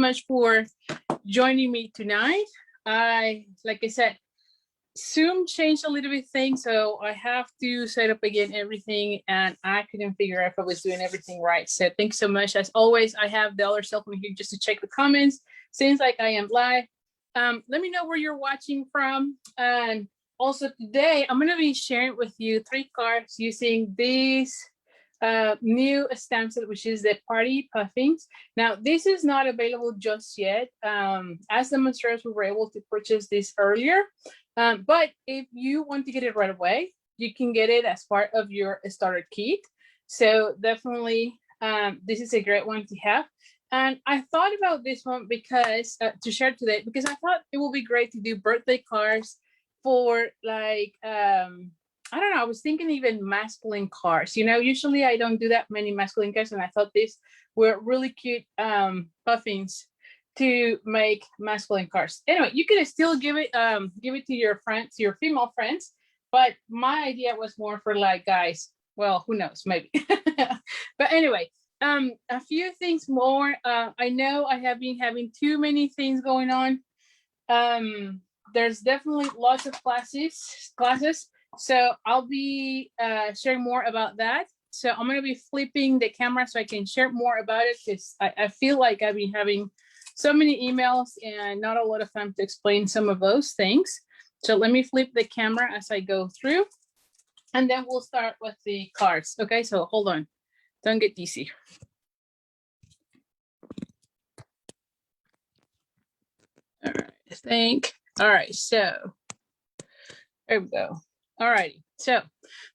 much for joining me tonight. Like I said, Zoom changed a little bit things, so I have to set up again everything, and I couldn't figure out if I was doing everything right. So thanks so much. As always, I have the other cell phone here just to check the comments. Seems like I am live. Let me know where you're watching from. And also today, I'm going to be sharing with you 3 cards using these new stamp set, which is the Party Puffins. Now, this is not available just yet. As demonstrators, we were able to purchase this earlier. But if you want to get it right away, you can get it as part of your starter kit. So definitely, this is a great one to have. And I thought about this one because to share today, because I thought it would be great to do birthday cards for like, I don't know, I was thinking even masculine cards. You know, usually I don't do that many masculine cards, and I thought these were really cute puffins to make masculine cards. Anyway, you can still give it to your friends, your female friends, but my idea was more for like guys. Well, who knows, maybe. But anyway, a few things more. I know I have been having too many things going on. There's definitely lots of classes. So I'll be sharing more about that. So I'm going to be flipping the camera so I can share more about it, because I feel like I've been having so many emails and not a lot of time to explain some of those things. So let me flip the camera as I go through, and then we'll start with the cards. Okay, so hold on. Don't get dizzy. All right, I think. All right, so there we go. All righty. So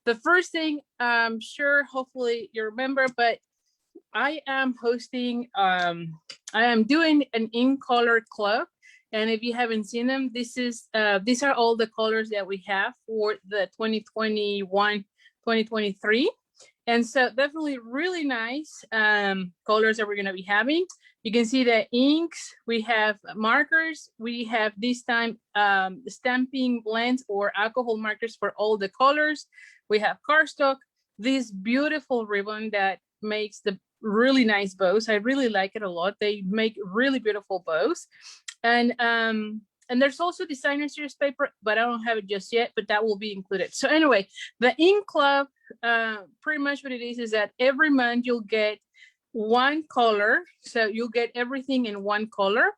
the first thing, I'm sure, hopefully you remember, but I am hosting, I am doing an in color club. And if you haven't seen them, these are all the colors that we have for the 2021-2023. And so definitely really nice colors that we're going to be having. You can see the inks, we have markers, we have this time stamping blends or alcohol markers for all the colors. We have cardstock, this beautiful ribbon that makes the really nice bows. I really like it a lot. They make really beautiful bows. And there's also designer series paper, but I don't have it just yet, but that will be included. So anyway, the ink club, pretty much what it is that every month you'll get one color. So you'll get everything in one color.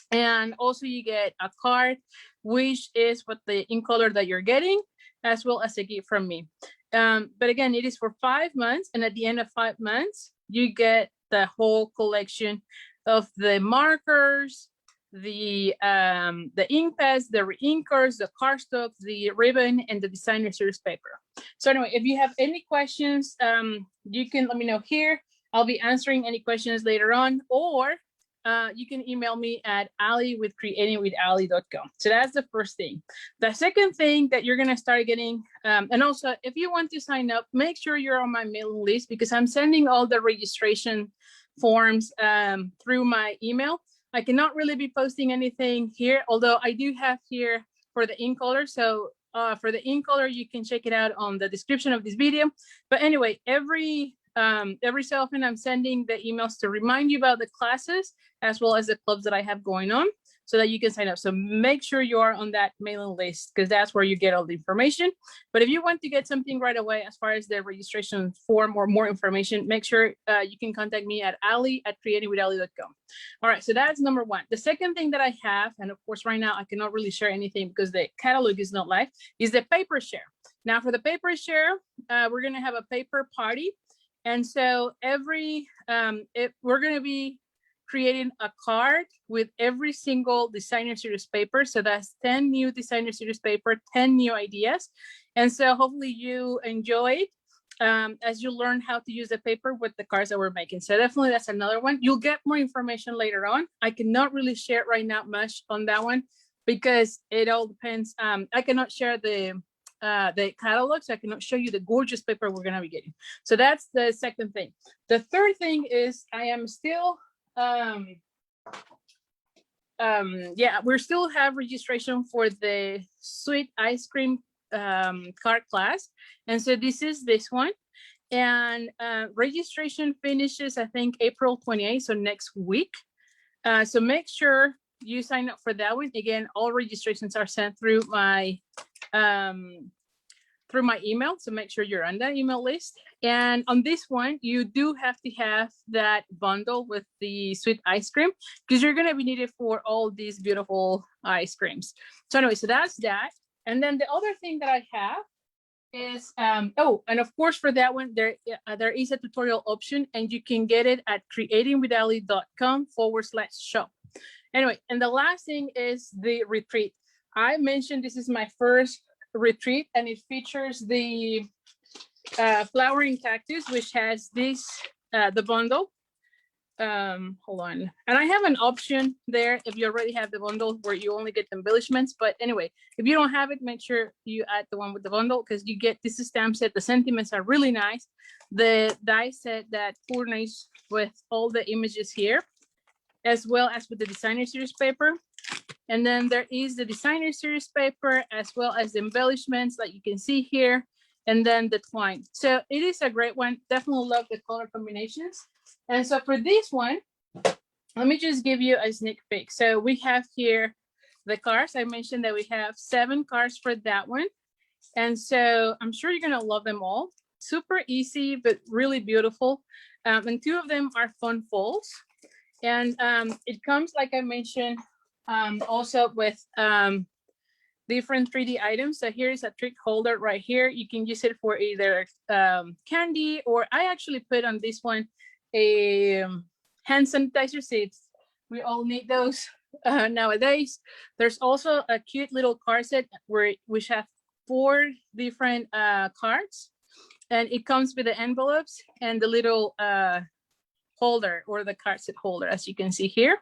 And also you get a card, which is what the ink color that you're getting, as well as a gift from me. But again, it is for 5 months. And at the end of 5 months, you get the whole collection of the markers, the ink pads, the re-inkers, the cardstock, the ribbon, and the designer series paper. So anyway, if you have any questions, you can let me know here. I'll be answering any questions later on, or you can email me at ali@creatingwithali.com. So that's the first thing. The second thing that you're gonna start getting, and also if you want to sign up, make sure you're on my mailing list, because I'm sending all the registration forms through my email. I cannot really be posting anything here, although I do have here for the ink color. So for the ink color, you can check it out on the description of this video. But anyway, every so often I'm sending the emails to remind you about the classes, as well as the clubs that I have going on, so that you can sign up. So make sure you are on that mailing list, because that's where you get all the information. But if you want to get something right away as far as the registration form or more information, make sure you can contact me at ali@creatingwithali.com. All right, so that's number one. The second thing that I have, and of course right now I cannot really share anything because the catalog is not live, is the paper share. Now for the paper share, we're gonna have a paper party. And so we're going to be creating a card with every single designer series paper. So that's 10 new designer series paper, 10 new ideas. And so hopefully you enjoy it as you learn how to use the paper with the cards that we're making. So definitely that's another one. You'll get more information later on. I cannot really share right now much on that one, because it all depends. I cannot share the catalog, so I cannot show you the gorgeous paper we're going to be getting. So that's the second thing. The third thing is I am still we still have registration for the sweet ice cream card class, and so this is this one. And registration finishes, I think, April 28th, so next week. So make sure you sign up for that one. Again, all registrations are sent through my email. So make sure you're on that email list. And on this one, you do have to have that bundle with the sweet ice cream because you're going to be needed for all these beautiful ice creams. So anyway, so that's that. And then the other thing that I have is, oh, and of course for that one, there is a tutorial option and you can get it at creatingwithali.com/shop. Anyway, and the last thing is the retreat. I mentioned this is my first retreat and it features the flowering cactus, which has this, the bundle. Hold on. And I have an option there if you already have the bundle where you only get the embellishments. But anyway, if you don't have it, make sure you add the one with the bundle because you get this stamp set. The sentiments are really nice. The die set that coordinates with all the images here, as well as with the designer series paper. And then there is the designer series paper, as well as the embellishments that you can see here. And then the twine. So it is a great one. Definitely love the color combinations. And so for this one, let me just give you a sneak peek. So we have here the cards. I mentioned that we have 7 cards for that one. And so I'm sure you're gonna love them all. Super easy, but really beautiful. And 2 of them are fun folds. And it comes, like I mentioned, also with different 3D items. So here's a trick holder right here. You can use it for either candy, or I actually put on this one a hand sanitizer seeds. We all need those nowadays. There's also a cute little card set which have 4 different cards, and it comes with the envelopes and the little holder, or the card set holder, as you can see here.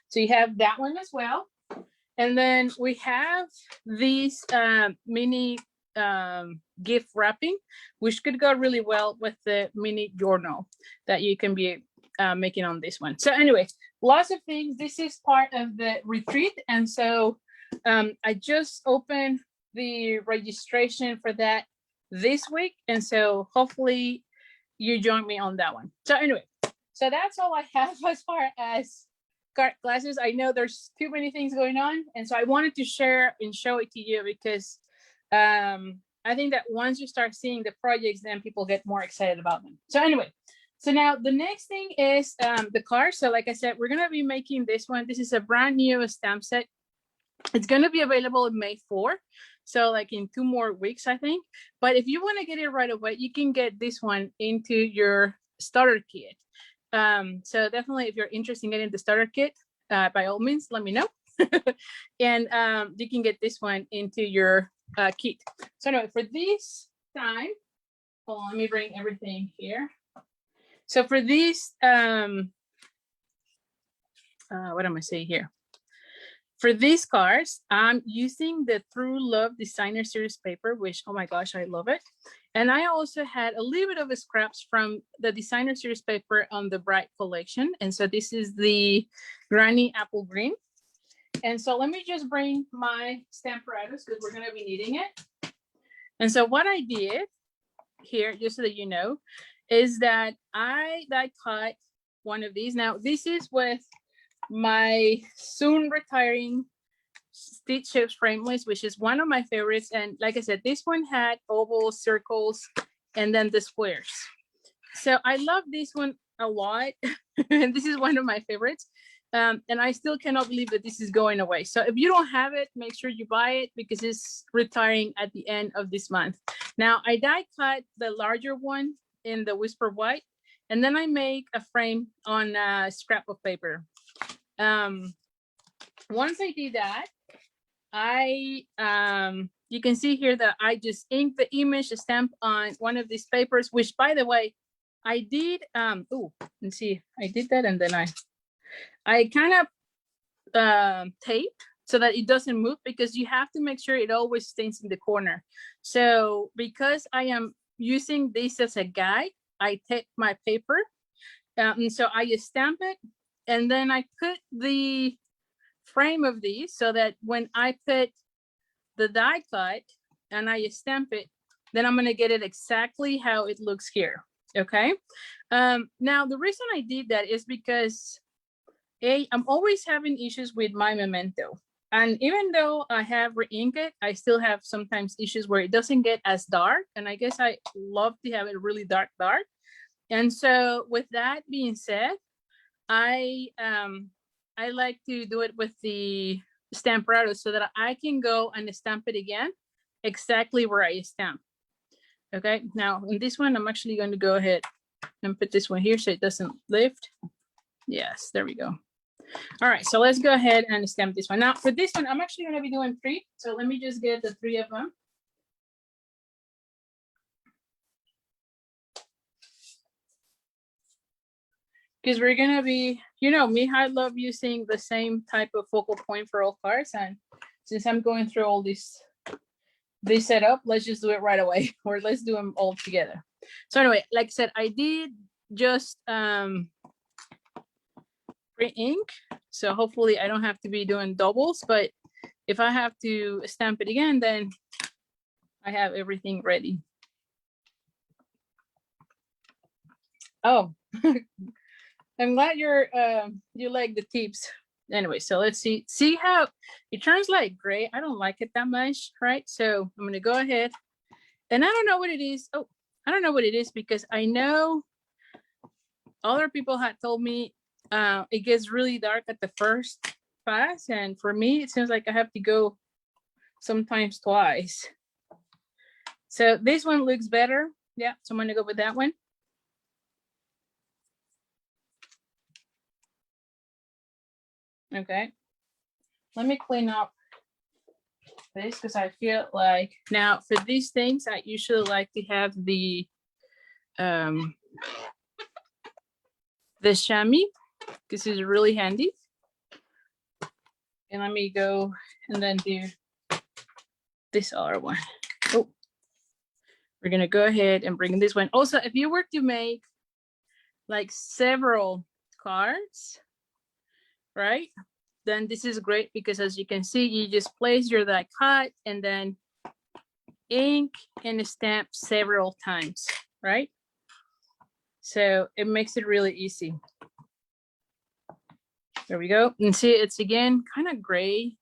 So you have that one as well. And then we have these mini gift wrapping, which could go really well with the mini journal that you can be making on this one. So anyway, lots of things. This is part of the retreat. And so I just opened the registration for that this week. And so hopefully you join me on that one. So anyway, so that's all I have as far as card classes. I know there's too many things going on, and so I wanted to share and show it to you because I think that once you start seeing the projects, then people get more excited about them. So anyway, so now the next thing is the cards. So like I said, we're gonna be making this one. This is a brand new stamp set. It's gonna be available in May 4, so like in 2 more weeks, I think. But if you want to get it right away, you can get this one into your starter kit. So definitely, if you're interested in getting the starter kit, by all means, let me know. And you can get this one into your kit. So anyway, for this time, hold on, let me bring everything here. So for this, what am I saying here? For these cards, I'm using the True Love Designer Series paper, which, oh my gosh, I love it. And I also had a little bit of scraps from the Designer Series paper on the Bright collection. And so this is the Granny Apple Green. And so let me just bring my Stamparatus because we're gonna be needing it. And so what I did here, just so that you know, is that I die cut one of these. Now this is with my soon retiring Stitch Shapes Frameless, which is one of my favorites. And like I said, this one had ovals, circles, and then the squares. So I love this one a lot. And this is one of my favorites. And I still cannot believe that this is going away. So if you don't have it, make sure you buy it because it's retiring at the end of this month. Now I die cut the larger one in the Whisper White, and then I make a frame on a scrap of paper. Once I did that, you can see here that I just inked the image, a stamp on one of these papers, which by the way, I did, let's see, I did that and then I kind of taped so that it doesn't move because you have to make sure it always stays in the corner. So because I am using this as a guide, I tape my paper. And so I just stamp it. And then I put the frame of these so that when I put the die cut and I stamp it, then I'm gonna get it exactly how it looks here, okay? Now, the reason I did that is because I'm always having issues with my memento. And even though I have re-inked it, I still have sometimes issues where it doesn't get as dark. And I guess I love to have it really dark. And so with that being said, I like to do it with the Stamparato so that I can go and stamp it again exactly where I stamped. Okay, now in this one, I'm actually going to go ahead and put this one here so it doesn't lift. Yes, there we go. All right, so let's go ahead and stamp this one. Now for this one, I'm actually going to be doing 3. So let me just get the 3 of them. Because we're going to be, you know me, I love using the same type of focal point for all cards. And since I'm going through all this setup, let's just do it right away, or let's do them all together. So anyway, like I said, I did just pre-ink, so hopefully I don't have to be doing doubles, but if I have to stamp it again, then I have everything ready. Oh, I'm glad you like the tips. Anyway, so let's see how it turns like gray. I don't like it that much, right? So I'm gonna go ahead, and I don't know what it is. Oh, I don't know what it is because I know other people had told me it gets really dark at the first pass, and for me it seems like I have to go sometimes twice. So this one looks better. Yeah, so I'm gonna go with that one. Okay, let me clean up this because I feel like now for these things I usually like to have the chamois. This is really handy. And let me go and then do this other one. Oh, we're gonna go ahead and bring this one. Also, if you were to make like several cards, right? Then this is great because as you can see, you just place your die cut and then ink and stamp several times, right? So it makes it really easy. There we go. And see, it's again kind of gray.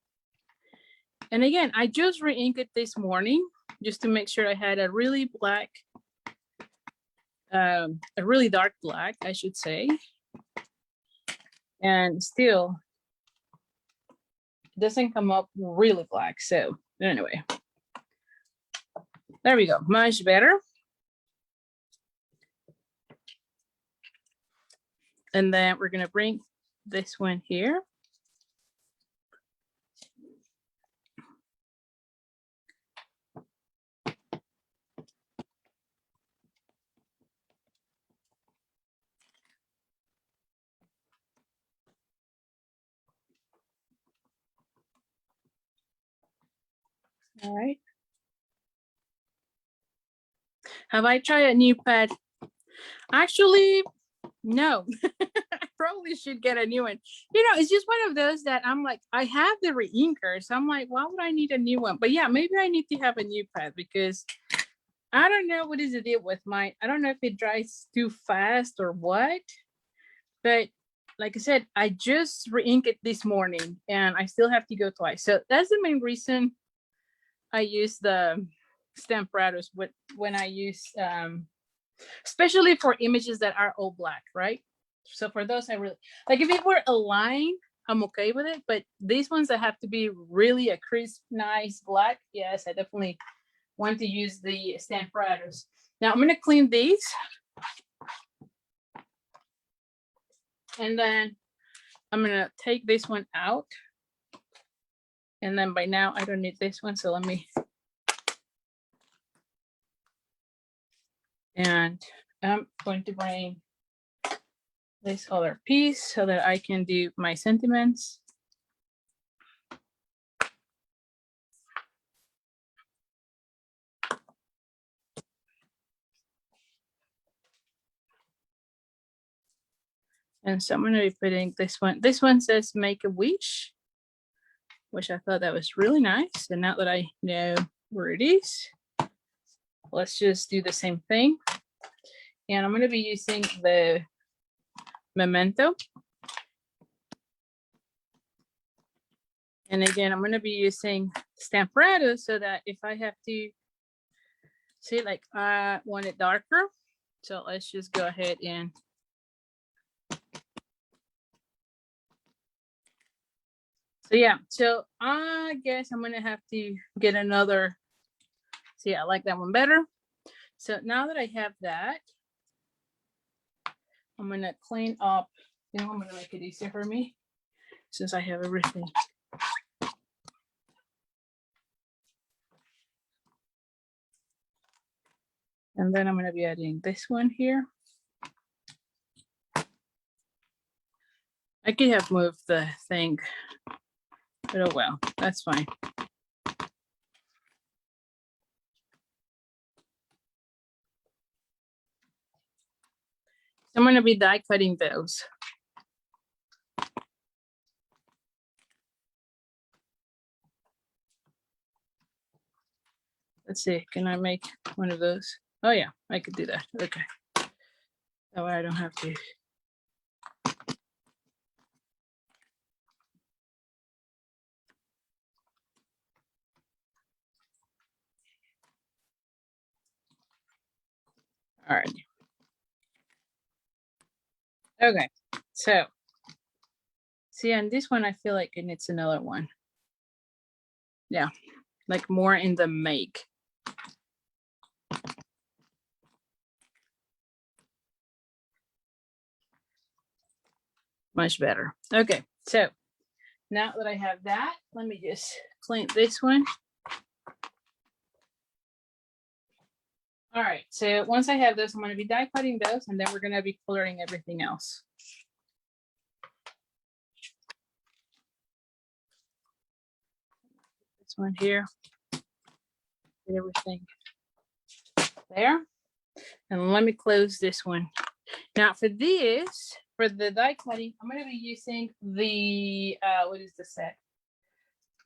And again, I just re-inked it this morning just to make sure I had a really black, a really dark black, I should say. And still, it doesn't come up really black. So anyway, there we go, much better. And then we're gonna bring this one here. All right. Have I tried a new pad? Actually, no. I probably should get a new one. You know, it's just one of those that I'm like, I have the re-inker, so I'm like, why would I need a new one? But yeah, maybe I need to have a new pad because I don't know what is the deal with mine. I don't know if it dries too fast or what, but like I said, I just re-inked it this morning and I still have to go twice. So that's the main reason I use the Stamparatos when I use, especially for images that are all black, right? So for those, I really, like if it were a line, I'm okay with it, but these ones that have to be really a crisp, nice black, yes, I definitely want to use the Stamparatos. Now I'm gonna clean these. And then I'm gonna take this one out. And then by now I don't need this one, so let me. And I'm going to bring this other piece so that I can do my sentiments. And so I'm going to be putting this one. This one says make a wish, which I thought that was really nice. And now that I know where it is, let's just do the same thing. And I'm going to be using the memento. And again, I'm going to be using Stampin' so that if I have to see, like I want it darker. So let's just go ahead and so yeah, so I guess I'm gonna have to get another. See, I like that one better. So now that I have that, I'm gonna clean up. You know, I'm gonna make it easier for me since I have everything. And then I'm gonna be adding this one here. I could have moved the thing, but oh well, that's fine. I'm gonna be die cutting those. Let's see, can I make one of those? Oh yeah, I could do that. Okay. That way I don't have to. All right. Okay, so see on this one, I feel like it needs another one. Yeah, like more in the make. Much better. Okay, so now that I have that, let me just clean this one. All right, so once I have this, I'm going to be die cutting those, and then we're going to be coloring everything else. This one here, get everything there, and let me close this one. Now for this, for the die cutting, I'm going to be using the what is the set?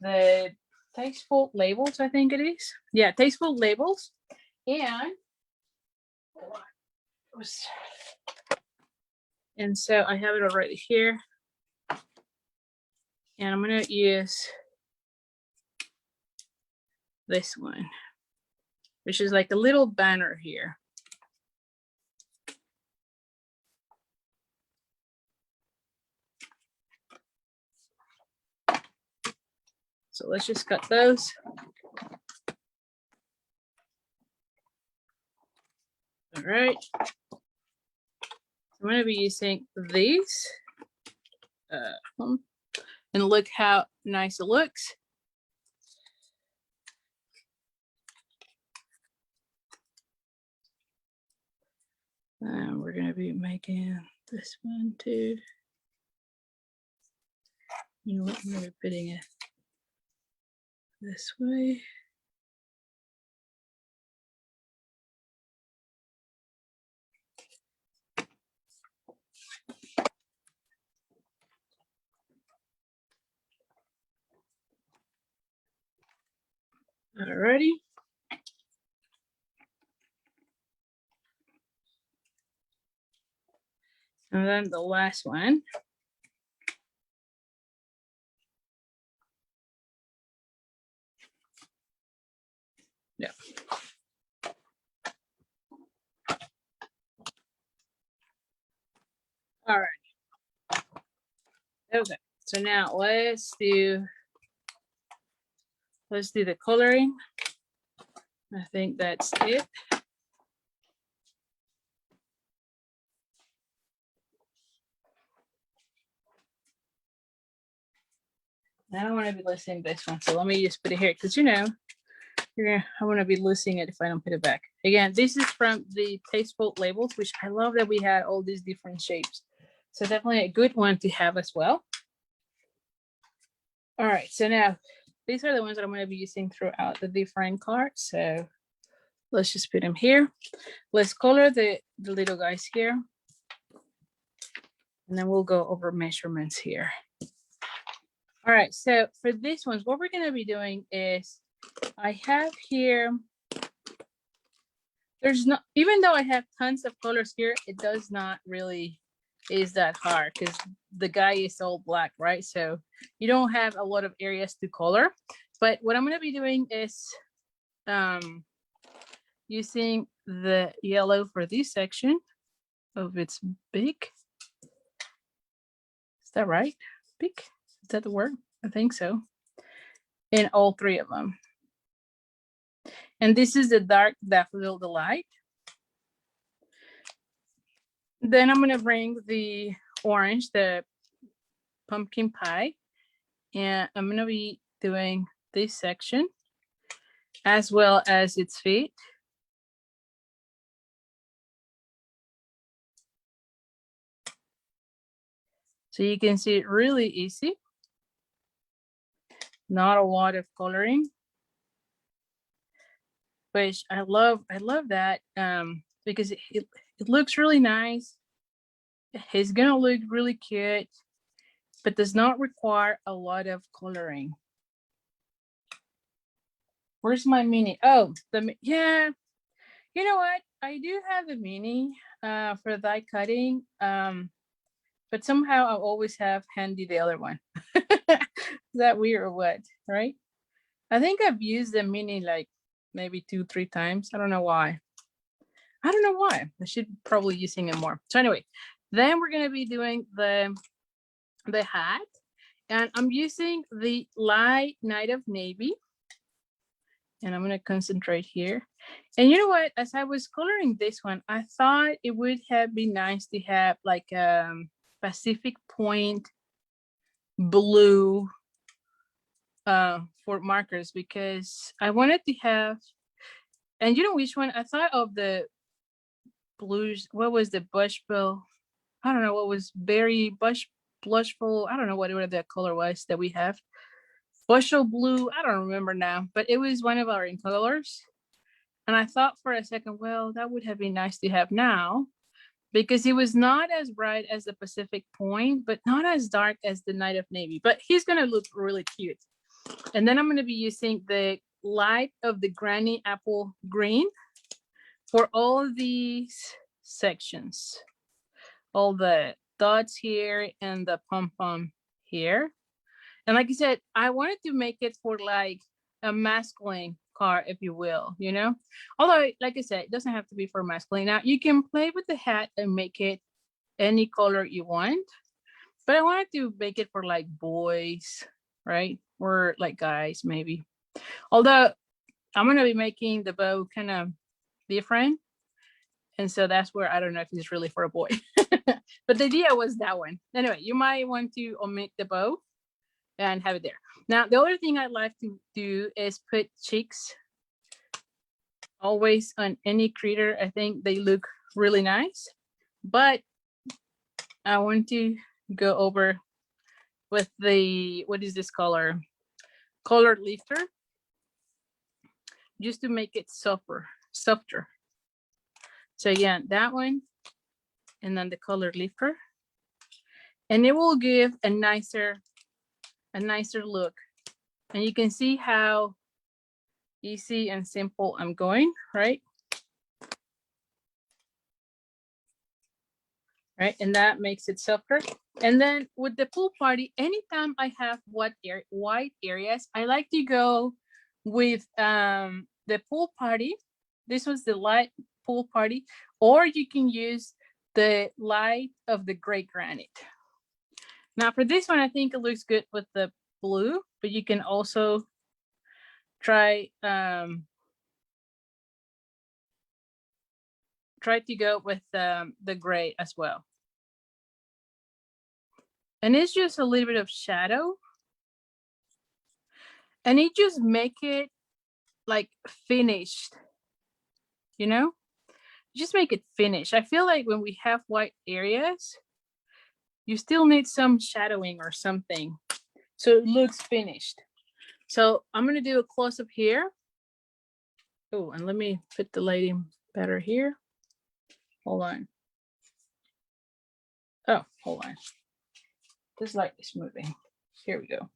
The Tasteful Labels, I think it is. Yeah, Tasteful Labels, and so I have it already here, and I'm going to use this one, which is like a little banner here. So let's just cut those. All right. I'm going to be using these. And look how nice it looks. And we're going to be making this one too. You know what? I'm going to be putting it this way. Alrighty. And then the last one. Yeah. All right. Okay. So now let's do the coloring. I think that's it. I don't want to be losing this one, so let me just put it here because I want to be losing it if I don't put it back. Again, this is from the Tasteful Labels, which I love that we had all these different shapes. So definitely a good one to have as well. All right, so now these are the ones that I'm going to be using throughout the different cards. So let's just put them here. Let's color the little guys here. And then we'll go over measurements here. All right, so for these ones, what we're going to be doing is I have here, there's not, even though I have tons of colors here, it does not really is that hard because the guy is all black, right? So you don't have a lot of areas to color. But what I'm going to be doing is using the yellow for this section of its beak. Is that right? Beak? Is that the word? I think so. In all three of them. And this is the dark daffodil delight. Then I'm going to bring the orange, the pumpkin pie, and I'm going to be doing this section as well as its feet. So you can see it really easy. Not a lot of coloring, which I love that because it looks really nice. It's gonna look really cute, but does not require a lot of coloring. Where's my mini? Oh, yeah. You know what? I do have a mini for die cutting, but somehow I always have handy the other one. Is that weird or what? Right? I think I've used the mini like maybe 2-3 times. I don't know why. I should probably using it more. So anyway, then we're gonna be doing the hat, and I'm using the light Night of Navy, and I'm gonna concentrate here. And you know what? As I was coloring this one, I thought it would have been nice to have like Pacific Point blue for markers, because I wanted to have, and you know which one? I thought of the blues. What was the bushbill? I don't know what was berry blushful. I don't know whatever that color was that we have. Bushel blue. I don't remember now, but it was one of our colors. And I thought for a second, well, that would have been nice to have now, because it was not as bright as the Pacific Point, but not as dark as the Night of Navy. But he's gonna look really cute. And then I'm gonna be using the light of the Granny Apple Green for all these sections. All the dots here and the pom-pom here. And like I said, I wanted to make it for like a masculine car, if you will, you know? Although, like I said, it doesn't have to be for masculine. Now, you can play with the hat and make it any color you want. But I wanted to make it for like boys, right? Or like guys, maybe. Although, I'm going to be making the bow kind of different. And so that's where I don't know if it's really for a boy. But the idea was that one. Anyway, you might want to omit the bow and have it there. Now, the other thing I'd like to do is put cheeks always on any critter. I think they look really nice. But I want to go over with the, what is this color? Color lifter. Just to make it softer. So again, that one, and then the color lifter, and it will give a nicer look. And you can see how easy and simple I'm going, right? Right, and that makes it softer. And then with the pool party, anytime I have white areas, I like to go with the pool party. This was the light pool party, or you can use the light of the gray granite. Now for this one, I think it looks good with the blue, but you can also try to go with the gray as well. And it's just a little bit of shadow, and it just make it like finished, you know? Just make it finished. I feel like when we have white areas, you still need some shadowing or something, so it looks finished. So I'm gonna do a close-up here. Oh, and let me put the lighting better here. Hold on. Oh, hold on. This light is moving. Here we go.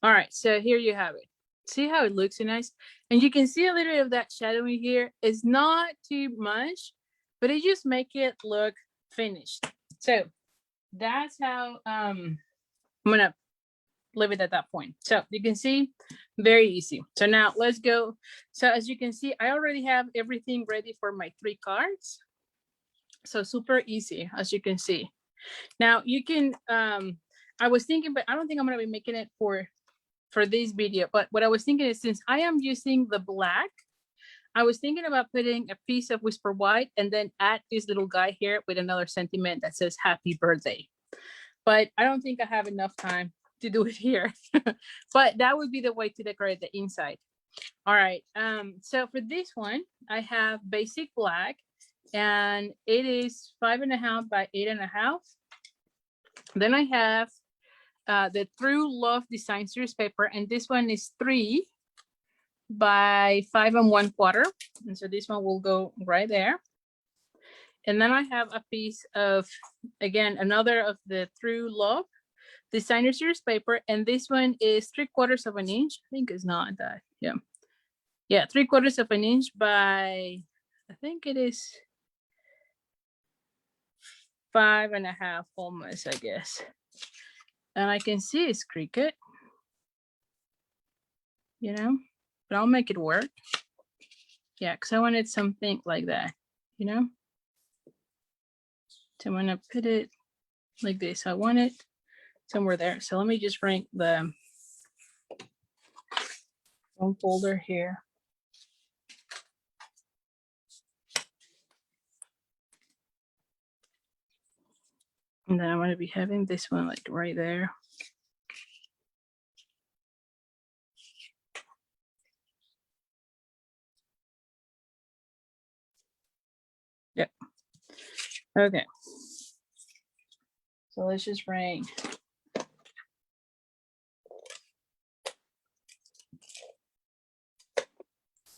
All right, so here you have it. See how it looks so nice? And you can see a little bit of that shadowing here. It's not too much, but it just make it look finished. So that's how I'm gonna leave it at that point. So you can see, very easy. So now let's go. So as you can see, I already have everything ready for my 3 cards. So super easy, as you can see. Now you can, I was thinking, but I don't think I'm gonna be making it for this video, but what I was thinking is, since I am using the black, I was thinking about putting a piece of Whisper White and then add this little guy here with another sentiment that says happy birthday. But I don't think I have enough time to do it here. But that would be the way to decorate the inside. All right, so for this one, I have basic black, and it is 5.5 by 8.5. Then I have the True Love Design Series paper, and this one is 3 by 5 1/4, and so this one will go right there. And then I have a piece of, again, another of the True Love Designer Series paper, and this one is 3/4 of an inch. I think it's not that, yeah, 3/4 of an inch by, I think it is 5.5 almost, I guess. And I can see it's Cricut, you know, but I'll make it work. Yeah, because I wanted something like that, you know. So I'm gonna put it like this. I want it somewhere there. So let me just bring the phone folder here. And then I'm gonna be having this one like right there. Yep. Okay. So let's just bring.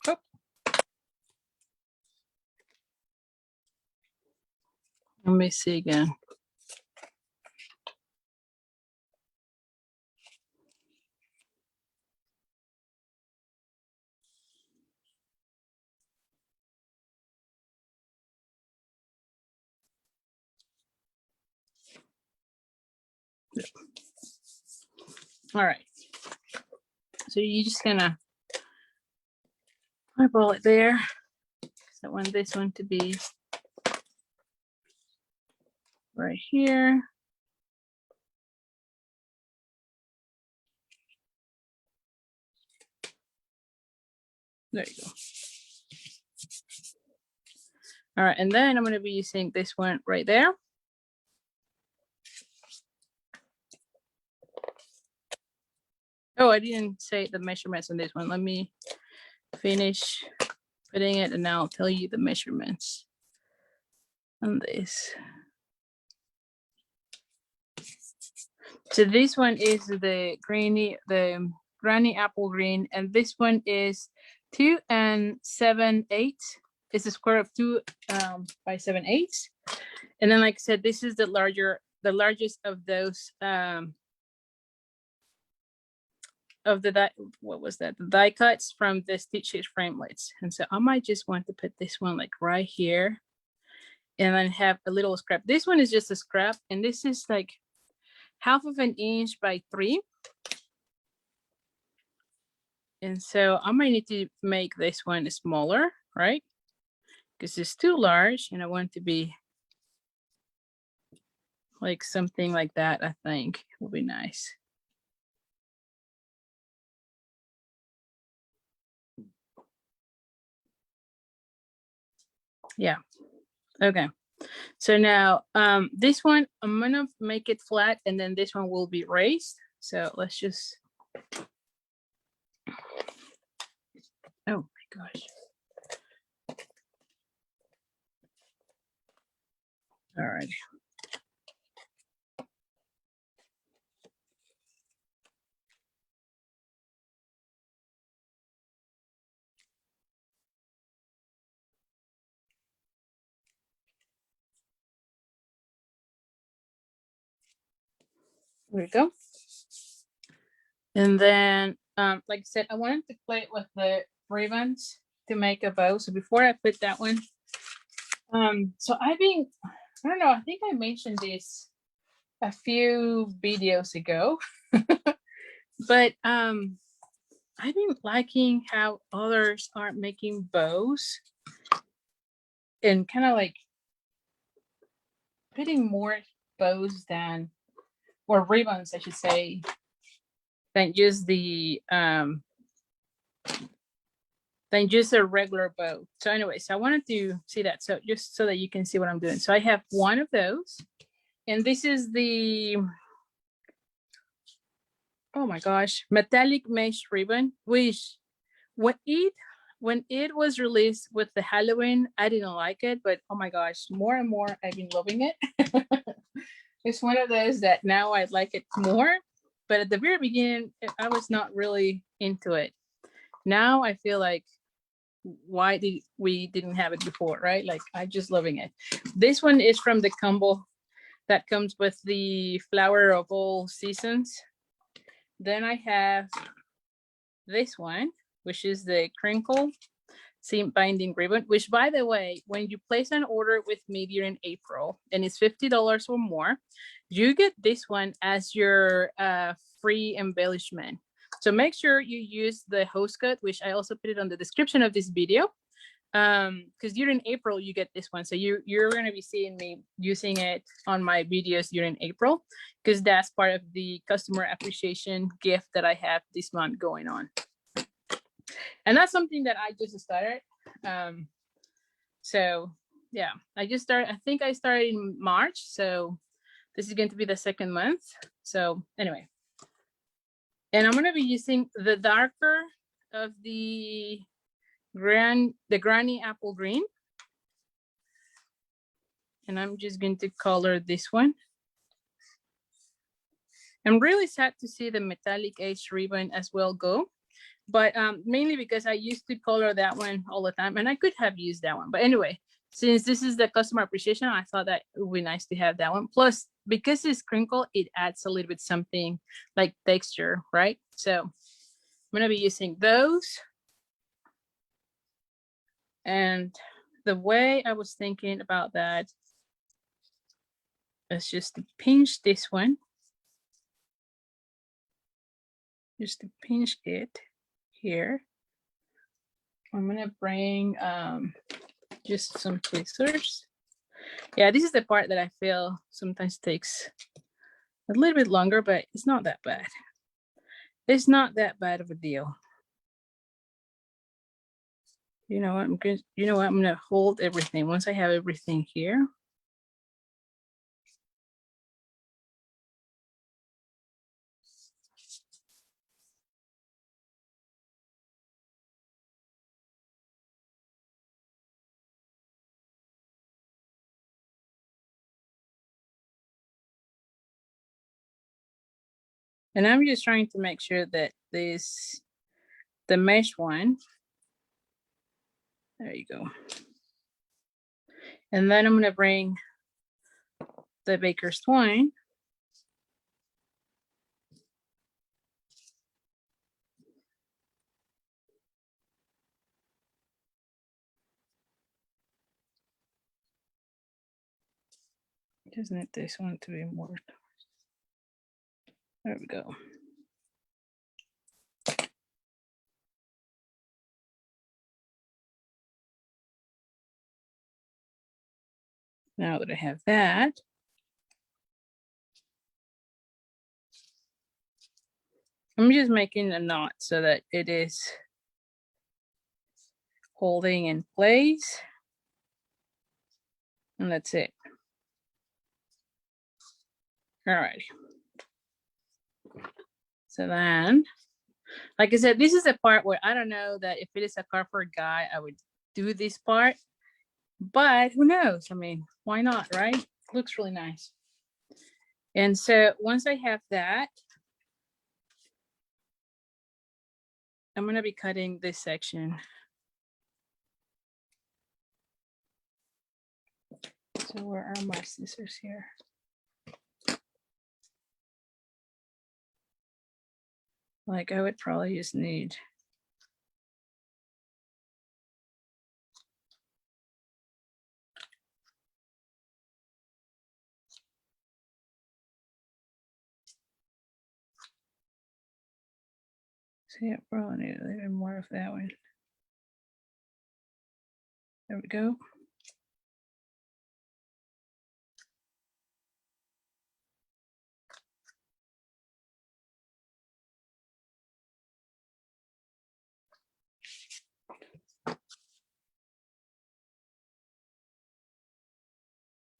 Oh. Let me see again. Yep. All right. So you just gonna eyeball it there. So I want this one to be right here. There you go. All right, and then I'm going to be using this one right there. Oh, I didn't say the measurements on this one. Let me finish putting it, and now I'll tell you the measurements on this. So this one is the granny apple green, and this one is 2 7/8. It's a square of 2 by 7/8. And then, like I said, this is the largest of those of the what was that? The die cuts from the Stitch It framelits. And so I might just want to put this one like right here, and then have a little scrap. This one is just a scrap, and this is like 1/2 of an inch by 3. And so I might need to make this one smaller, right? Because it's too large, and I want it to be like something like that. I think will be nice. Yeah. Okay. So now this one, I'm gonna make it flat, and then this one will be raised. So let's just, oh my gosh. All right. There we go. And then, like I said, I wanted to play it with the ribbons to make a bow. So before I put that one, so I don't know, I think I mentioned this a few videos ago. But I've been liking how others are making bows and kind of like putting more bows than, or ribbons, I should say, than just a regular bow. So anyway, so I wanted to see that. So just so that you can see what I'm doing. So I have one of those, and this is the, oh my gosh, metallic mesh ribbon, which when it was released with the Halloween, I didn't like it, but oh my gosh, more and more I've been loving it. It's one of those that now I like it more, but at the very beginning, I was not really into it. Now I feel like, why did we didn't have it before, right? Like, I just loving it. This one is from the combo that comes with the flower of all seasons. Then I have this one, which is the Crinkle seam binding ribbon, which, by the way, when you place an order with me during April and it's $50 or more, you get this one as your free embellishment. So make sure you use the host code, which I also put it on the description of this video, because during April you get this one. So you're going to be seeing me using it on my videos during April, because that's part of the customer appreciation gift that I have this month going on. And that's something that I just started. So yeah, I think I started in March. So this is going to be the second month. So anyway, and I'm going to be using the darker of the granny apple green. And I'm just going to color this one. I'm really sad to see the metallic edge ribbon as well go. But mainly because I used to color that one all the time, and I could have used that one. But anyway, since this is the customer appreciation, I thought that it would be nice to have that one. Plus, because it's Crinkle, it adds a little bit something like texture, right? So I'm going to be using those. And the way I was thinking about that is just to pinch this one. Just to pinch it here. I'm gonna bring just some tweezers. Yeah, this is the part that I feel sometimes takes a little bit longer, but it's not that bad. It's not that bad of a deal. You know what? I'm gonna hold everything. Once I have everything here. And I'm just trying to make sure that the mesh one, there you go. And then I'm gonna bring the baker's twine. Just need this one to be more. There we go. Now that I have that, I'm just making a knot so that it is holding in place. And that's it. All right. So then, like I said, this is a part where I don't know that if it is a car for a guy, I would do this part. But who knows? I mean, why not, right? It looks really nice. And so once I have that, I'm going to be cutting this section. So where are my scissors here? Like, I would probably just need See, I probably need a little bit more of that one. There we go.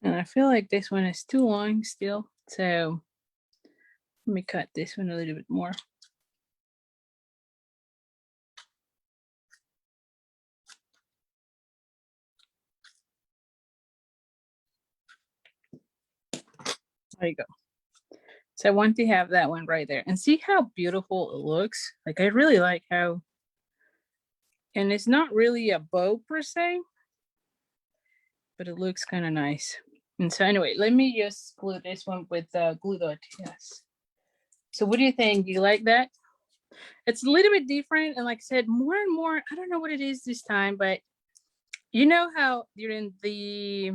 And I feel like this one is too long still, so let me cut this one a little bit more. There you go. So I want to have that one right there and see how beautiful it looks. Like I really like how, and it's not really a bow per se, but it looks kind of nice. And so anyway, let me just glue this one with glue dot. Yes. So what do you think? Do you like that? It's a little bit different. And like I said, more and more, I don't know what it is this time, but you know how during the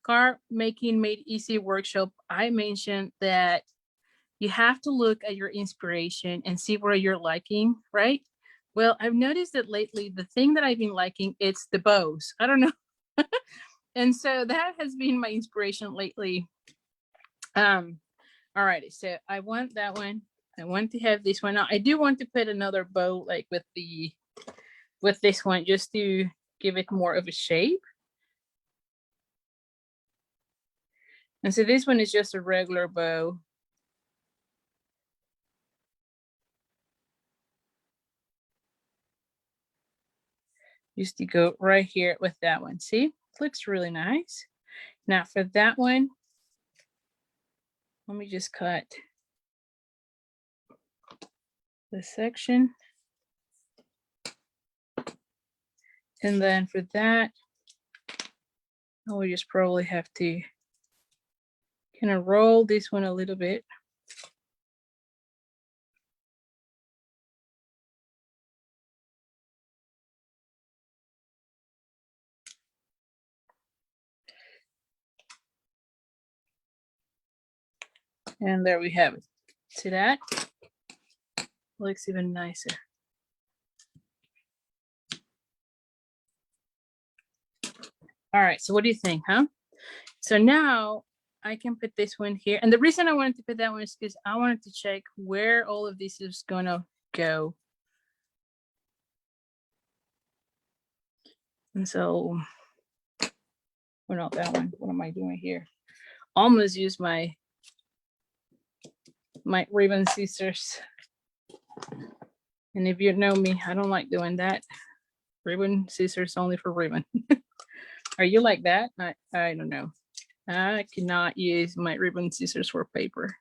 card making made easy workshop, I mentioned that you have to look at your inspiration and see where you're liking, right? Well, I've noticed that lately, the thing that I've been liking, it's the bows. I don't know. And so that has been my inspiration lately. All righty, so I want that one. I want to have this one. Now, I do want to put another bow like with this one just to give it more of a shape. And so this one is just a regular bow. Just to go right here with that one. See, it looks really nice. Now for that one, let me just cut this section. And then for that, I will just probably have to kind of roll this one a little bit. And there we have it. See that? Looks even nicer. All right, so what do you think, huh? So now I can put this one here. And the reason I wanted to put that one is because I wanted to check where all of this is gonna go. And so, well, not that one. What am I doing here? Almost use my ribbon scissors. And if you know me, I don't like doing that. Ribbon scissors only for ribbon. Are you like that? I don't know. I cannot use my ribbon scissors for paper.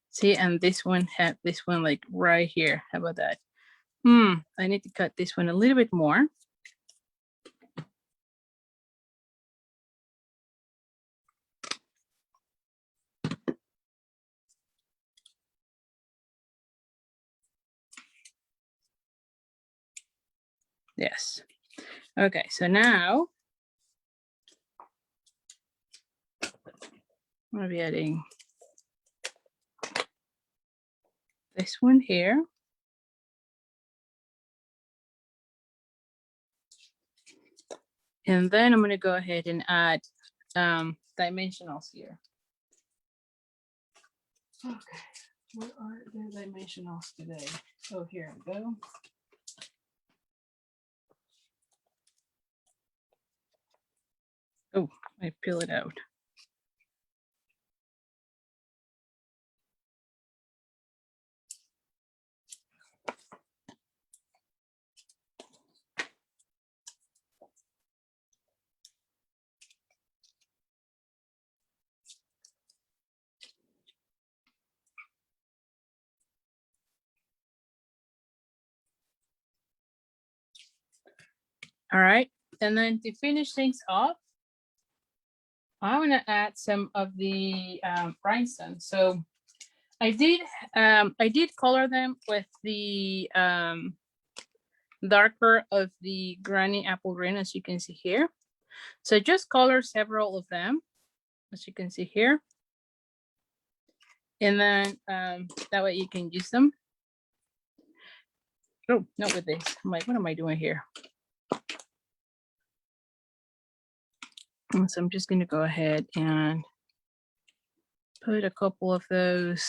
See, and this one had this one like right here. How about that? I need to cut this one a little bit more. Yes. Okay, so now I'm gonna be adding this one here. And then I'm gonna go ahead and add dimensionals here. Okay, what are the dimensionals today? Oh, here we go. Oh, I peel it out. All right, and then to finish things off, I want to add some of the rhinestones. So I did color them with the darker of the granny apple green, as you can see here. So I just colored several of them. as you can see here. And then that way you can use them. Oh, not with this. I'm like, what am I doing here? And so I'm just going to go ahead and put a couple of those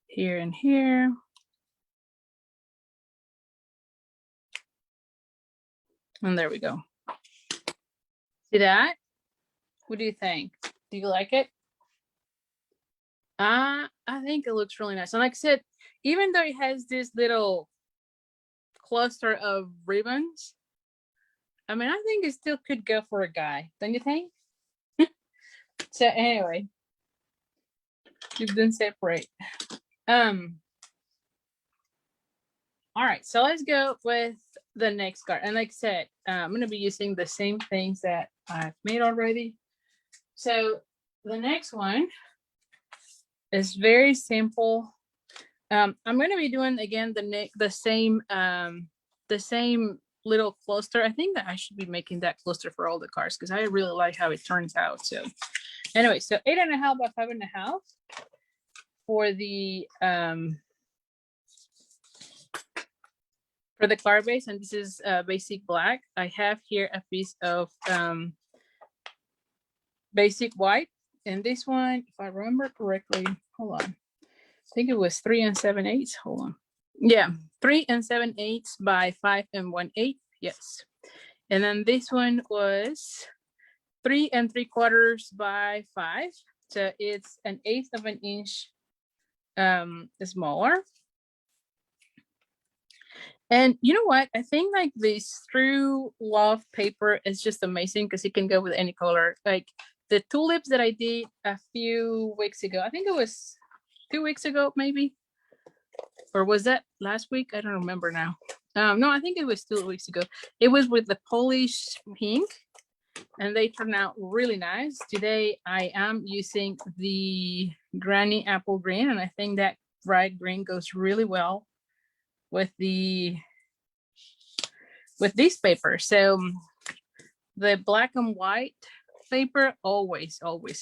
here and here. And there we go. See that? What do you think? Do you like it? I think it looks really nice. And like I said, even though it has this little cluster of ribbons, I mean, I think it still could go for a guy, don't you think? So anyway, you didn't separate. All right, so let's go with the next card. And like I said, I'm going to be using the same things that I've made already. So the next one is very simple. I'm going to be doing again the same little cluster. I think that I should be making that cluster for all the cards because I really like how it turns out. So anyway, so 8.5 by 5.5 for the card base, and this is basic black. I have here a piece of basic white, and this one, if I remember correctly, hold on, I think it was 3 7/8. Hold on, yeah, 3 7/8 by 5 1/8. Yes, and then this one was 3 3/4 by 5, so it's 1/8 of an inch smaller. And you know what? I think like this True Love paper is just amazing because it can go with any color. Like the tulips that I did a few weeks ago, I think it was 2 weeks ago, maybe. Or was that last week? I don't remember now. No, I think it was 2 weeks ago. It was with the Polish pink, and they turned out really nice. Today, I am using the Granny Apple Green, and I think that bright green goes really well with this paper. So the black and white paper always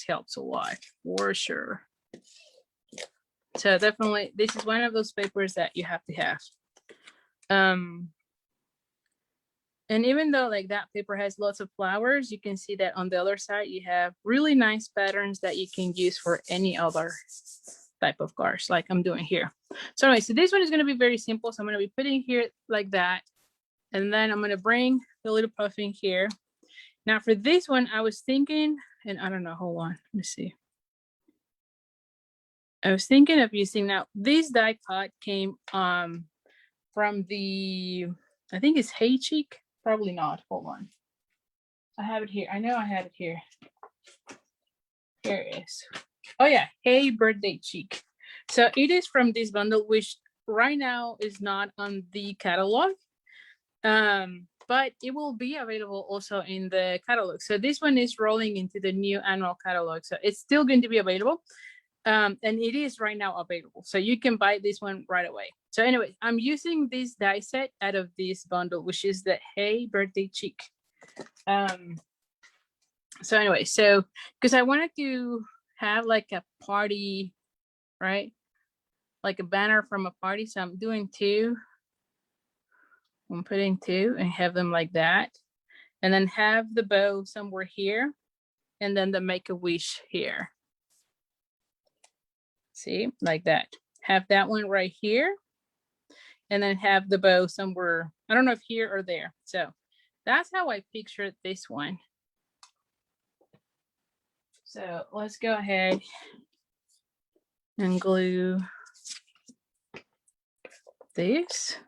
helps a lot, for sure. So definitely this is one of those papers that you have to have. And even though like that paper has lots of flowers, you can see that on the other side you have really nice patterns that you can use for any other type of cards like I'm doing here. So anyway, so this one is going to be very simple. So I'm going to be putting here like that, and then I'm going to bring the little puffin here. Now for this one I was thinking, and I don't know, hold on, let me see. I was thinking of using, now this die cut came from the, I think it's Hey Cheek, probably not, hold on, I have it here, I know I have it here, here it is. Oh yeah, Hey Birthday Cheek. So it is from this bundle, which right now is not on the catalog, but it will be available also in the catalog. So this one is rolling into the new annual catalog, so it's still going to be available. And it is right now available, so you can buy this one right away. So anyway, I'm using this die set out of this bundle, which is the Hey Birthday Cheek. So anyway, so because I wanted to have like a party, right, like a banner from a party, so I'm doing 2. I'm putting 2 and have them like that, and then have the bow somewhere here, and then the Make-A-Wish here. See, like that. Have that one right here, and then have the bow somewhere, I don't know if here or there. So that's how I pictured this one. So let's go ahead and glue this.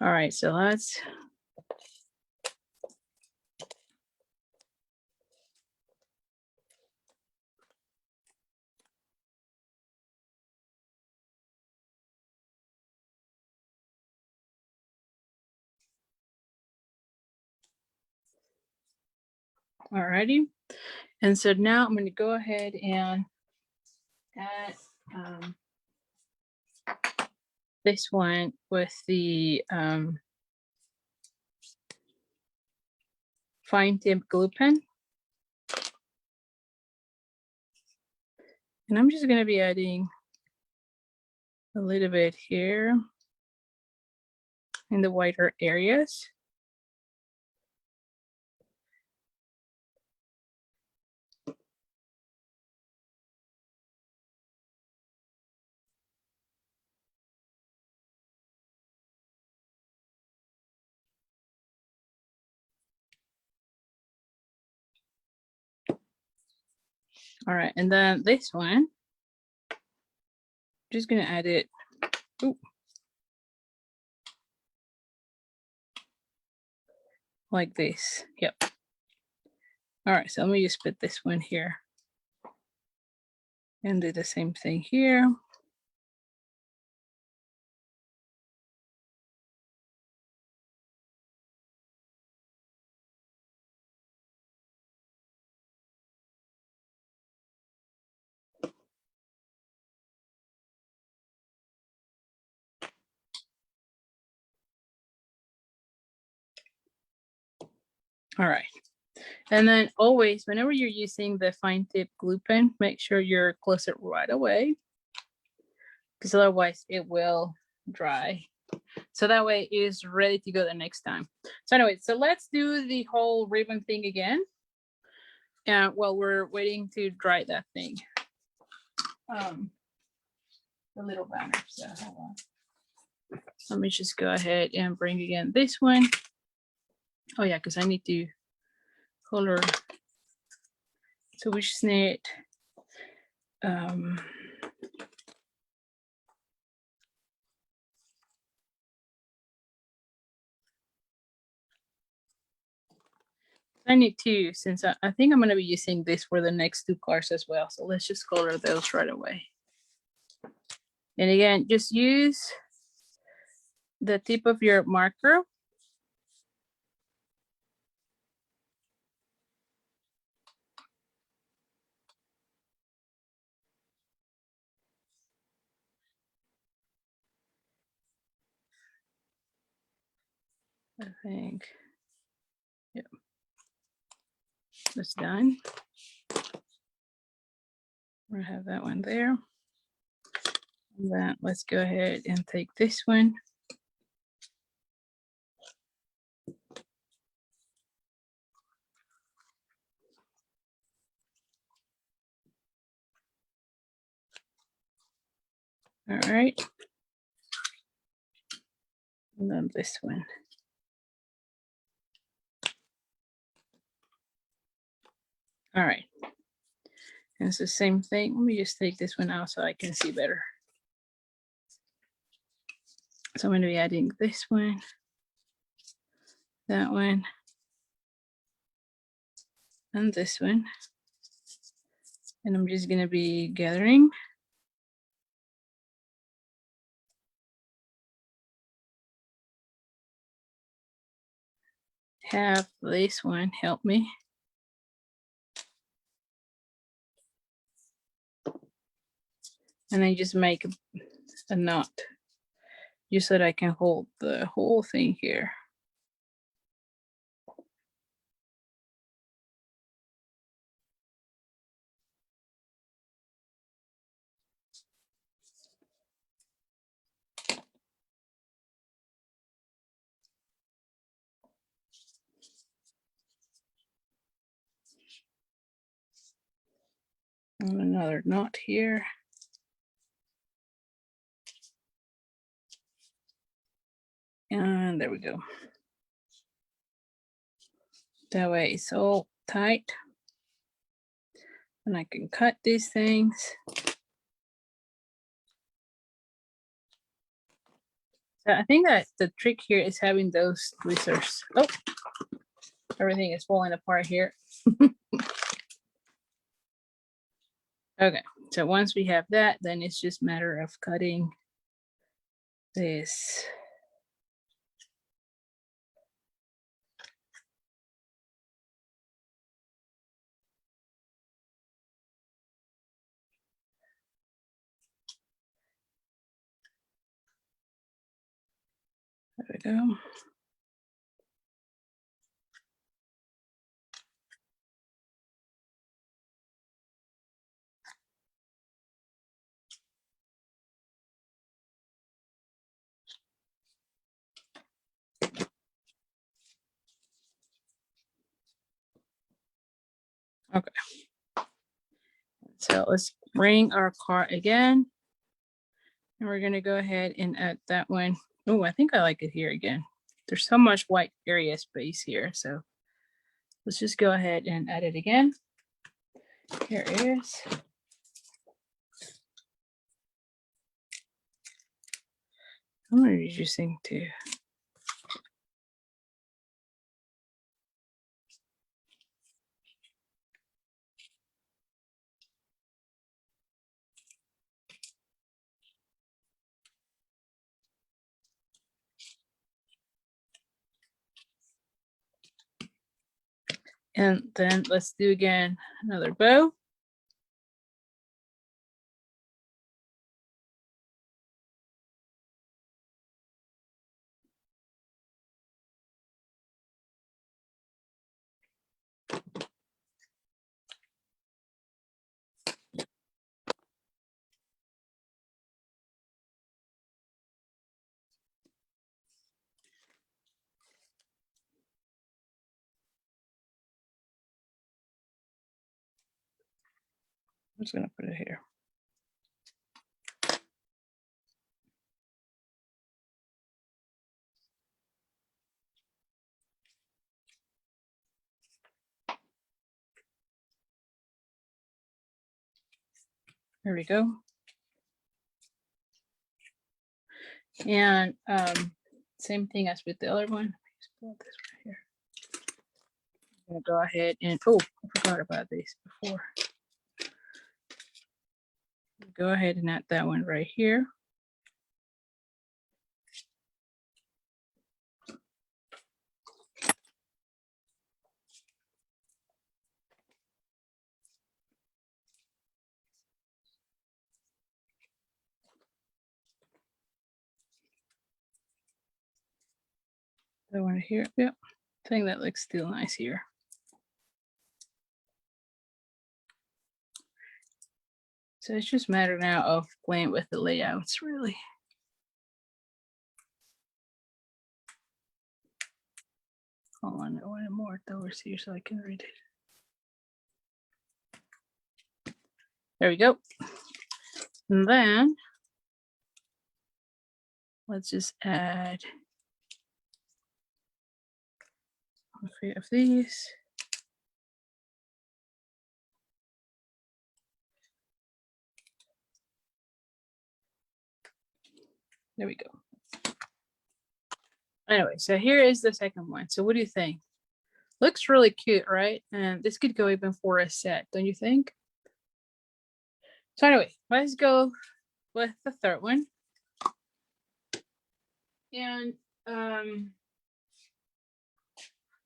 All right, so let's Alrighty. And so now I'm going to go ahead and add this one with the fine tip glue pen. And I'm just going to be adding a little bit here in the whiter areas. All right, and then this one, just gonna add it. Ooh, like this. Yep. All right, so let me just put this one here and do the same thing here. All right. And then always, whenever you're using the fine tip glue pen, make sure you close it right away, because otherwise it will dry. So that way it is ready to go the next time. So anyway, so let's do the whole ribbon thing again. While we're waiting to dry that thing. The little banner. So hold on. Let me just go ahead and bring again this one. Oh yeah, because I need to color. So we just need I need two, since I think I'm going to be using this for the next two cards as well. So let's just color those right away. And again, just use the tip of your marker. I think, yep, that's done. We'll have that one there. And then let's go ahead and take this one. All right. And then this one. All right. And it's the same thing. Let me just take this one out so I can see better. So I'm going to be adding this one, that one, and this one. And I'm just going to be gathering. Have this one help me. And I just make a knot just so that I can hold the whole thing here. And another knot here. And there we go. That way it's all tight. And I can cut these things. So I think that the trick here is having those tweezers. Oh, everything is falling apart here. Okay, so once we have that, then it's just a matter of cutting this. go. Okay. So let's bring our card again. And we're going to go ahead and add that one. Oh, I think I like it here again. There's so much white area space here. So let's just go ahead and add it again. Here it is. I'm going to be using too. And then let's do again another bow. I'm just going to put it here. There we go. And same thing as with the other one. Just pull this right here. I'm going to go ahead and, oh, I forgot about this before. Go ahead and add that one right here. That one here. Yep. I think that looks still nice here. So it's just a matter now of playing with the layouts, really. Hold on, I want more doors here so I can read it. There we go. And then let's just add a few of these. There we go. Anyway, so here is the second one. So what do you think? Looks really cute, right? And this could go even for a set, don't you think? So anyway, let's go with the third one. And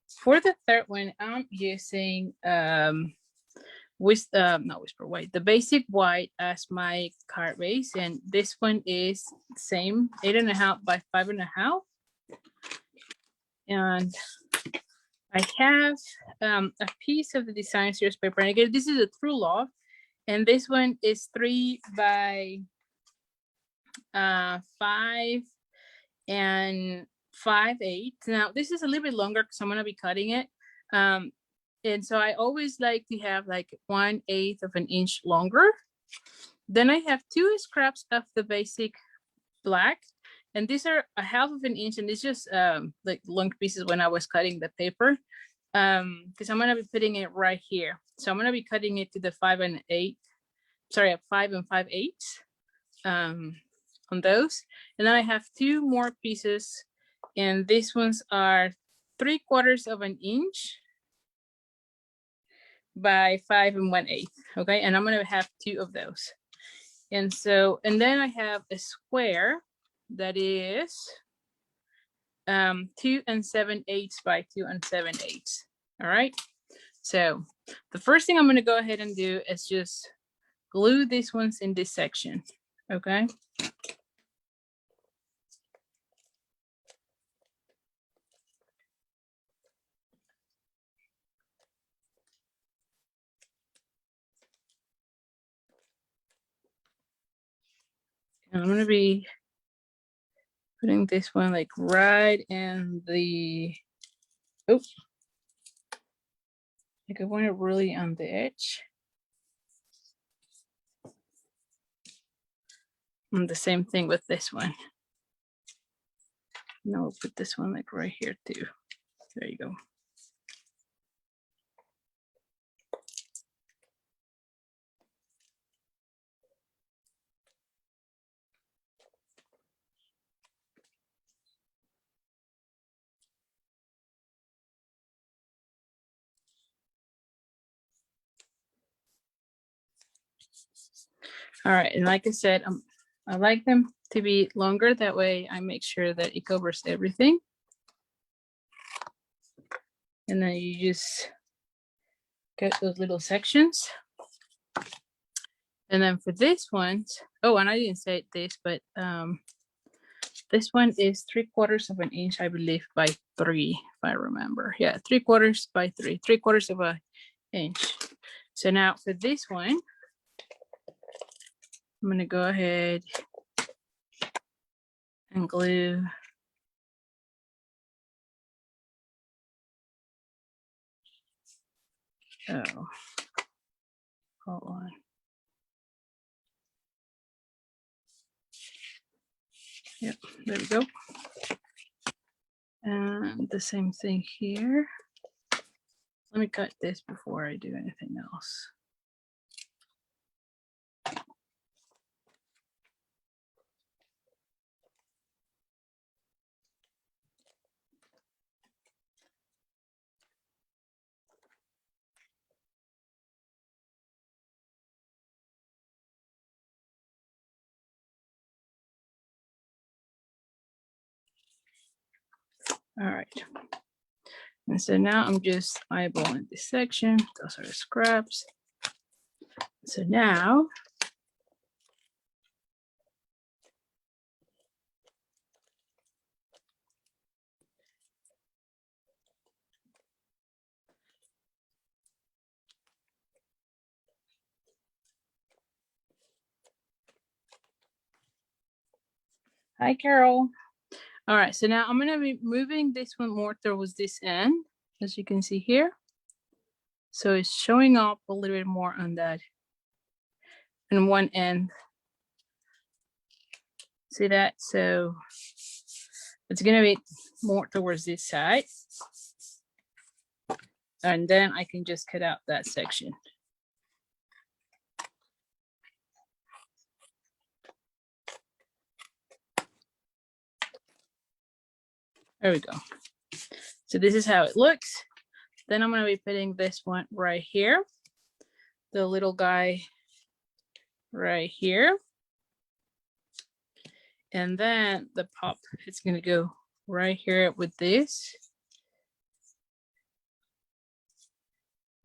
for the third one, I'm using with not whisper white, the basic white as my card base, and this one is same 8.5 by 5.5. And I have a piece of the design series paper, and again, this is a True Love, and this one is 3 by 5 and 5/8. Now this is a little bit longer because I'm gonna be cutting it, and so I always like to have like 1/8 of an inch longer. Then I have 2 scraps of the basic black, and these are 1/2 of an inch, and it's just like long pieces when I was cutting the paper, because I'm gonna be putting it right here. So I'm gonna be cutting it to the 5 and 5/8 on those. And then I have 2 more pieces, and these ones are 3/4 of an inch by 5 1/8. Okay, and I'm gonna have 2 of those. And so, and then I have a square that is 2 7/8 by 2 7/8. All right, so the first thing I'm going to go ahead and do is just glue these ones in this section. Okay, And I'm gonna be putting this one like right in the, oh, like I want it really on the edge. And the same thing with this one. Now we'll put this one like right here too. There you go. All right, and like I said, I like them to be longer. That way I make sure that it covers everything. And then you just get those little sections. And then for this one, oh, and I didn't say this, but this one is 3/4 of an inch, I believe, by 3, if I remember. Yeah, 3/4 by 3, 3/4 of an inch. So now for this one, I'm gonna go ahead and glue oh, hold on. Yep, there we go. And the same thing here. Let me cut this before I do anything else. All right. And so now I'm just eyeballing this section. Those are the scraps. So now hi, Carol. All right, so now I'm gonna be moving this one more towards this end, as you can see here. So it's showing up a little bit more on that, on one end. See that? So it's gonna be more towards this side. And then I can just cut out that section. There we go. So this is how it looks. Then I'm going to be putting this one right here. The little guy right here. And then the pop, it's going to go right here with this.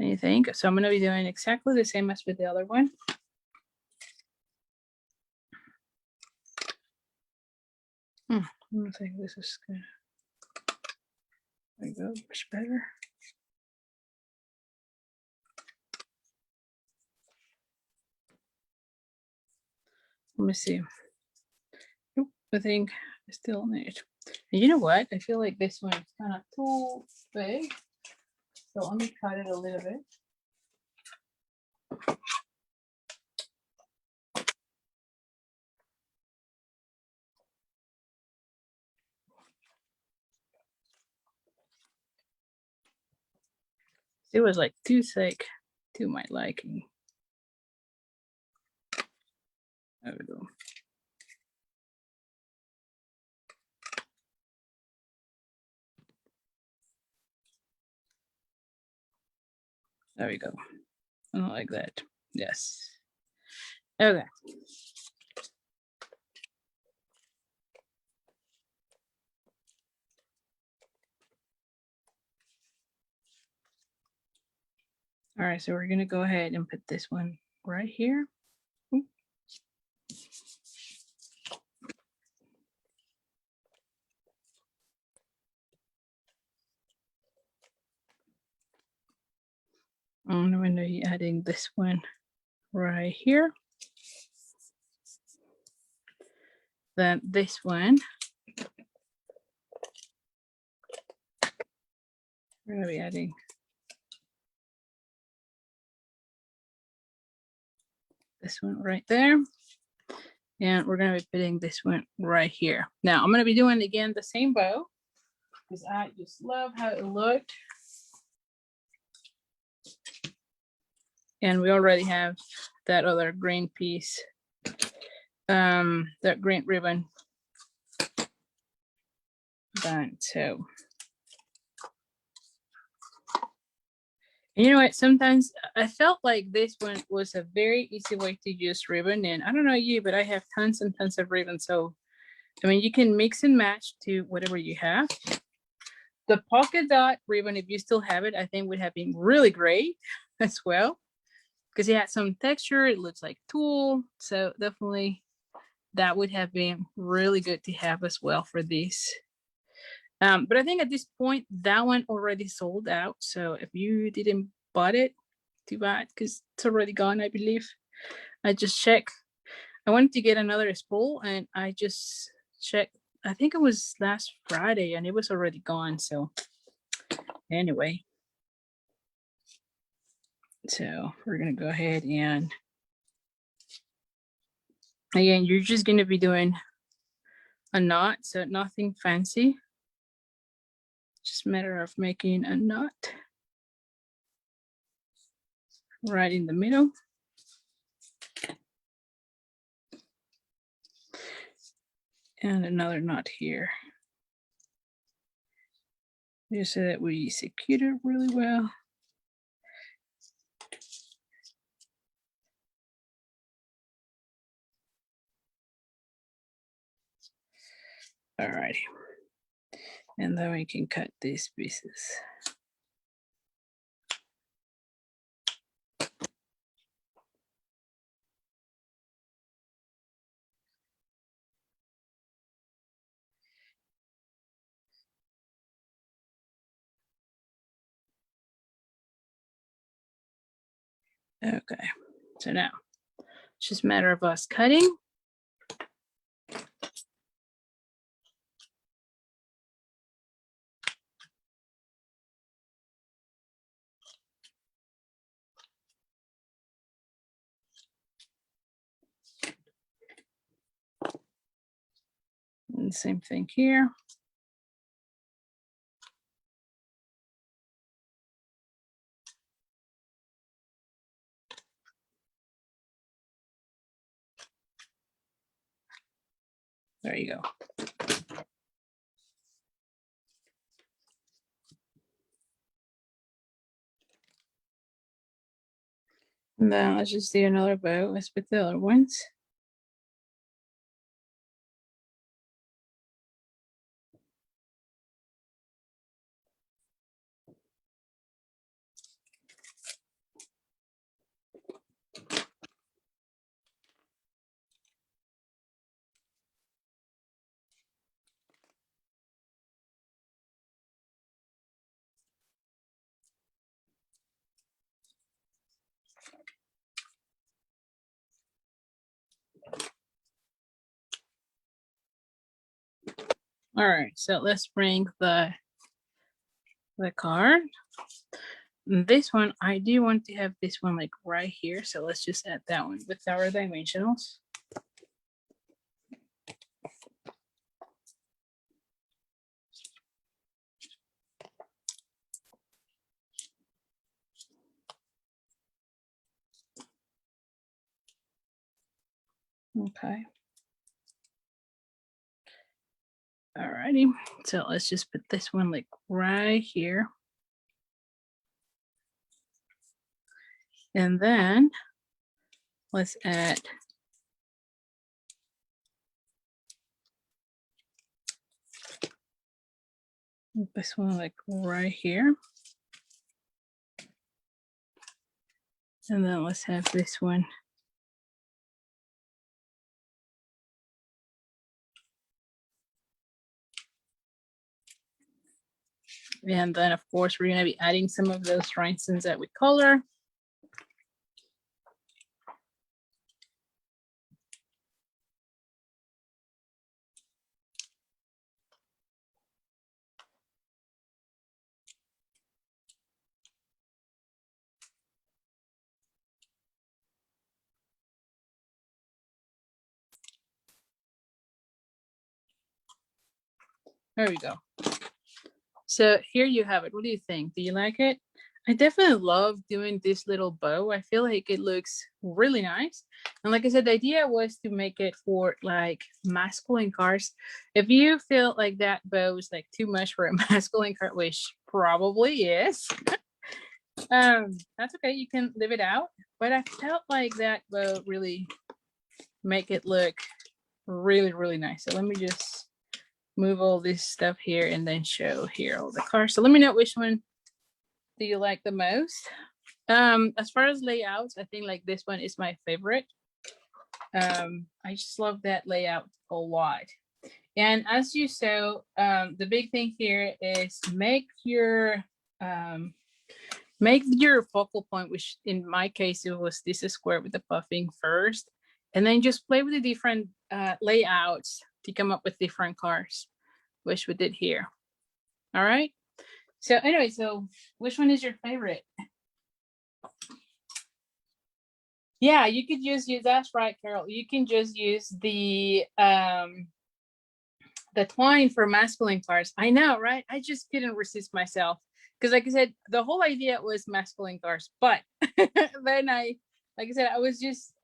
I think. So I'm going to be doing exactly the same as with the other one. I don't think this is good. There we go, much better. Let me see. Nope, I think I still need. And you know what? I feel like this one is kind of too big. So let me cut it a little bit. It was like too thick to my liking. There we go. There we go. I don't like that. Yes. Okay. All right, so we're gonna go ahead and put this one right here. Ooh. I'm going to be adding this one right here. Then this one, we're gonna be adding this one right there. And we're gonna be putting this one right here. Now I'm gonna be doing again the same bow because I just love how it looked. And we already have that other green piece, that green ribbon done. So, you know what, sometimes I felt like this one was a very easy way to use ribbon. And I don't know you, but I have tons and tons of ribbon. So, I mean, you can mix and match to whatever you have. The polka dot ribbon, if you still have it, I think would have been really great as well, because it had some texture. It looks like tulle. So definitely that would have been really good to have as well for this. But I think at this point, that one already sold out. So if you didn't buy it, too bad, because it's already gone, I believe. I just checked. I wanted to get another spool and I just checked. I think it was last Friday and it was already gone. So anyway. So we're going to go ahead and again, you're just going to be doing a knot. So nothing fancy. Just a matter of making a knot right in the middle. And another knot here. Just so that we secure it really well. Alrighty. And then we can cut these pieces. Okay, so now it's just a matter of us cutting. And the same thing here. There you go. And then let's just do another bow as with the other ones. All right, so let's bring the card. And this one, I do want to have this one like right here. So let's just add that one with our dimensionals. Okay. Alrighty, so let's just put this one like right here. And then let's add this one like right here. And then let's have this one and then of course we're going to be adding some of those rhinestones that we color. There we go. So here you have it. What do you think? Do you like it? I definitely love doing this little bow. I feel like it looks really nice. And like I said, the idea was to make it for like masculine cars. If you feel like that bow is like too much for a masculine car, which probably is, that's okay. You can leave it out. But I felt like that bow really make it look really, really nice. So let me just move all this stuff here and then show here all the cars. So let me know which one do you like the most. As far as layouts, I think like this one is my favorite. I just love that layout a lot. And as you saw, the big thing here is make your focal point, which in my case it was this square with the puffing first, and then just play with the different layouts to come up with different cars, which we did here. All right. So anyway, so which one is your favorite? Yeah, you could just use, that's right, Carol. You can just use the twine for masculine cars. I know, right? I just couldn't resist myself. Because like I said, the whole idea was masculine cars. But then like I said, I was just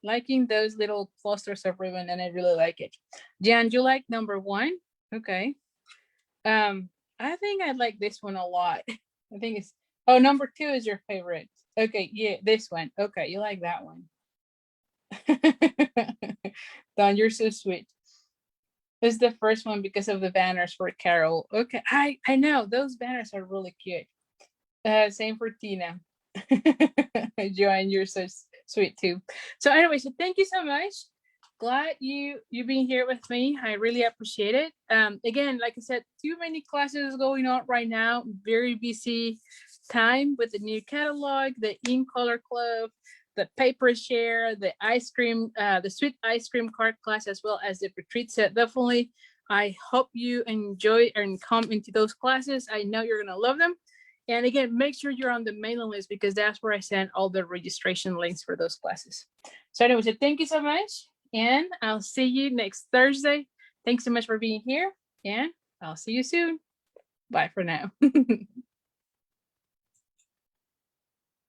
liking those little clusters of ribbon and I really like it. Jan, you like number 1? Okay. I think I like this one a lot. I think it's, oh, number 2 is your favorite. Okay, yeah, this one. Okay, you like that one. Don, you're so sweet. This is the first one because of the banners for Carol. Okay, I know, those banners are really cute. Same for Tina. Joanne, you're so sweet too. So anyway, so thank you so much. Glad you being here with me. I really appreciate it. Again, like I said, too many classes going on right now. Very busy time with the new catalog, the In Color Club, the paper share, the ice cream, the sweet ice cream cart class, as well as the retreat set. Definitely, I hope you enjoy and come into those classes. I know you're gonna love them. And again, make sure you're on the mailing list because that's where I send all the registration links for those classes. So anyway, so thank you so much. And I'll see you next Thursday. Thanks so much for being here. And I'll see you soon. Bye for now.